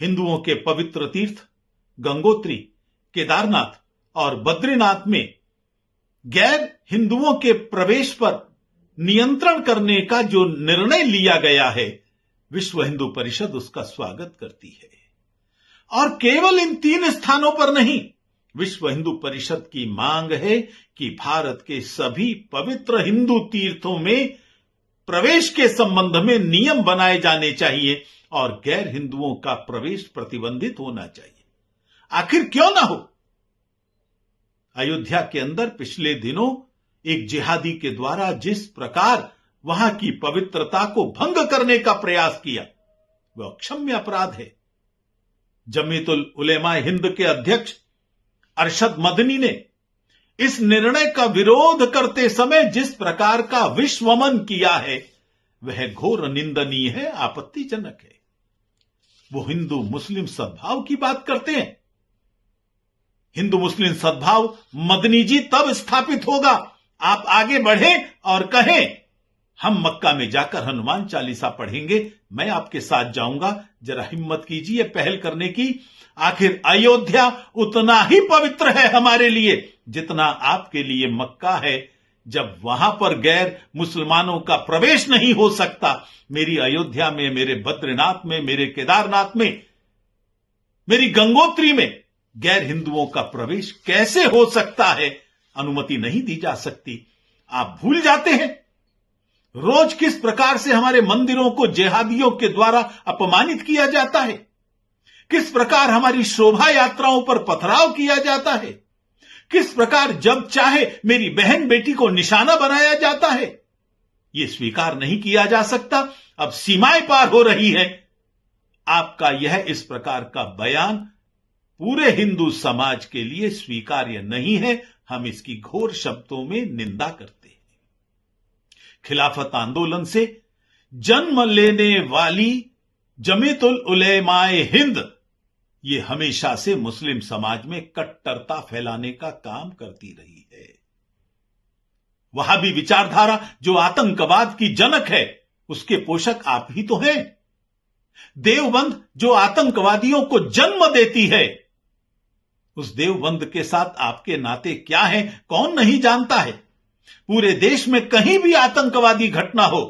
हिंदुओं के पवित्र तीर्थ गंगोत्री, केदारनाथ और बद्रीनाथ में गैर हिंदुओं के प्रवेश पर नियंत्रण करने का जो निर्णय लिया गया है, विश्व हिंदू परिषद उसका स्वागत करती है। और केवल इन 3 स्थानों पर नहीं, विश्व हिंदू परिषद की मांग है कि भारत के सभी पवित्र हिंदू तीर्थों में प्रवेश के संबंध में नियम बनाए जाने चाहिए और गैर हिंदुओं का प्रवेश प्रतिबंधित होना चाहिए। आखिर क्यों ना हो? अयोध्या के अंदर पिछले दिनों एक जिहादी के द्वारा जिस प्रकार वहां की पवित्रता को भंग करने का प्रयास किया, वह अक्षम्य अपराध है। जमीयतुल उलेमा हिंद के अध्यक्ष अरशद मदनी ने इस निर्णय का विरोध करते समय जिस प्रकार का विश्वमन किया है, वह घोर निंदनीय है, आपत्तिजनक है। वो हिंदू मुस्लिम सद्भाव की बात करते हैं। हिंदू मुस्लिम सद्भाव मदनी जी तब स्थापित होगा आप आगे बढ़ें और कहें, हम मक्का में जाकर हनुमान चालीसा पढ़ेंगे, मैं आपके साथ जाऊंगा, जरा हिम्मत कीजिए पहल करने की। आखिर अयोध्या उतना ही पवित्र है हमारे लिए जितना आपके लिए मक्का है। जब वहां पर गैर मुसलमानों का प्रवेश नहीं हो सकता, मेरी अयोध्या में, मेरे बद्रीनाथ में, मेरे केदारनाथ में, मेरी गंगोत्री में गैर हिंदुओं का प्रवेश कैसे हो सकता है? अनुमति नहीं दी जा सकती। आप भूल जाते हैं रोज किस प्रकार से हमारे मंदिरों को जिहादियों के द्वारा अपमानित किया जाता है, किस प्रकार हमारी शोभा यात्राओं पर पथराव किया जाता है, किस प्रकार जब चाहे मेरी बहन बेटी को निशाना बनाया जाता है। यह स्वीकार नहीं किया जा सकता। अब सीमाएं पार हो रही है। आपका यह इस प्रकार का बयान पूरे हिंदू समाज के लिए स्वीकार्य नहीं है। हम इसकी घोर शब्दों में निंदा करते हैं। खिलाफत आंदोलन से जन्म लेने वाली जमीयतुल उलेमाए हिंद ये हमेशा से मुस्लिम समाज में कट्टरता फैलाने का काम करती रही है। वहाबी विचारधारा जो आतंकवाद की जनक है, उसके पोषक आप ही तो हैं। देवबंद जो आतंकवादियों को जन्म देती है, उस देवबंद के साथ आपके नाते क्या हैं, कौन नहीं जानता है। पूरे देश में कहीं भी आतंकवादी घटना हो,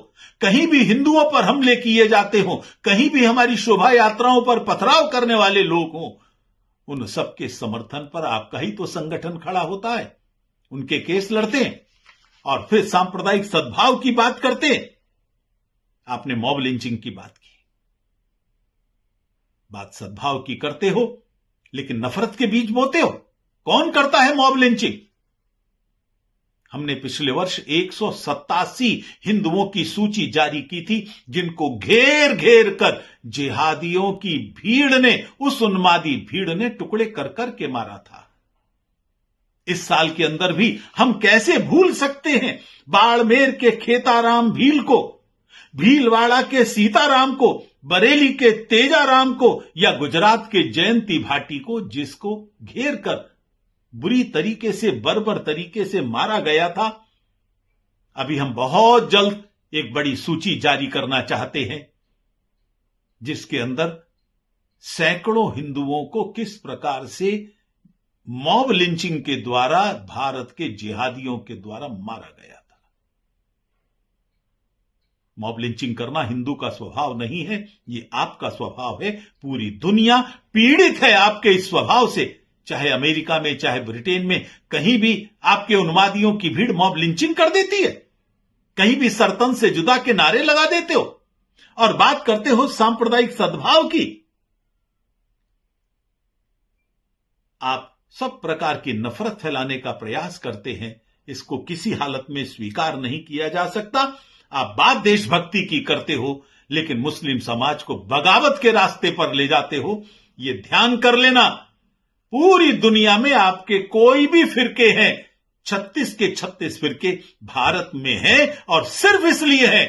कहीं भी हिंदुओं पर हमले किए जाते हो, कहीं भी हमारी शोभा यात्राओं पर पथराव करने वाले लोग हों, उन सबके समर्थन पर आपका ही तो संगठन खड़ा होता है। उनके केस लड़ते हैं और फिर सांप्रदायिक सद्भाव की बात करते हैं। आपने मॉब लिंचिंग की बात की, बात सद्भाव की करते हो, लेकिन नफरत के बीज बोते हो। कौन करता है मॉब लिंचिंग? हमने पिछले वर्ष 187 हिंदुओं की सूची जारी की थी, जिनको घेर घेर कर जिहादियों की भीड़ ने, उस उन्मादी भीड़ ने टुकड़े कर कर के मारा था। इस साल के अंदर भी हम कैसे भूल सकते हैं बाड़मेर के खेताराम भील को, भीलवाड़ा के सीताराम को, बरेली के तेजाराम को या गुजरात के जयंती भाटी को, जिसको घेर कर बुरी तरीके से, बर्बर तरीके से मारा गया था। अभी हम बहुत जल्द एक बड़ी सूची जारी करना चाहते हैं, जिसके अंदर सैकड़ों हिंदुओं को किस प्रकार से मॉब लिंचिंग के द्वारा भारत के जिहादियों के द्वारा मारा गया था। मॉब लिंचिंग करना हिंदू का स्वभाव नहीं है, ये आपका स्वभाव है। पूरी दुनिया पीड़ित है आपके इस स्वभाव से। चाहे अमेरिका में, चाहे ब्रिटेन में, कहीं भी आपके उन्मादियों की भीड़ मॉब लिंचिंग कर देती है। कहीं भी सरतन से जुदा के नारे लगा देते हो और बात करते हो सांप्रदायिक सद्भाव की। आप सब प्रकार की नफरत फैलाने का प्रयास करते हैं। इसको किसी हालत में स्वीकार नहीं किया जा सकता। आप बात देशभक्ति की करते हो, लेकिन मुस्लिम समाज को बगावत के रास्ते पर ले जाते हो। यह ध्यान कर लेना, पूरी दुनिया में आपके कोई भी फिरके हैं, 36 के 36 फिरके भारत में हैं, और सिर्फ इसलिए है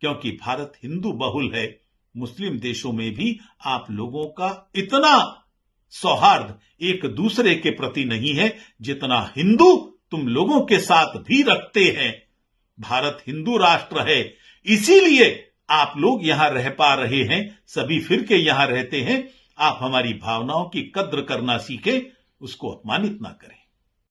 क्योंकि भारत हिंदू बहुल है। मुस्लिम देशों में भी आप लोगों का इतना सौहार्द एक दूसरे के प्रति नहीं है जितना हिंदू तुम लोगों के साथ भी रखते हैं। भारत हिंदू राष्ट्र है, इसीलिए आप लोग यहां रह पा रहे हैं, सभी फिरके यहां रहते हैं, आप हमारी भावनाओं की कद्र करना सीखें, उसको अपमानित ना करें।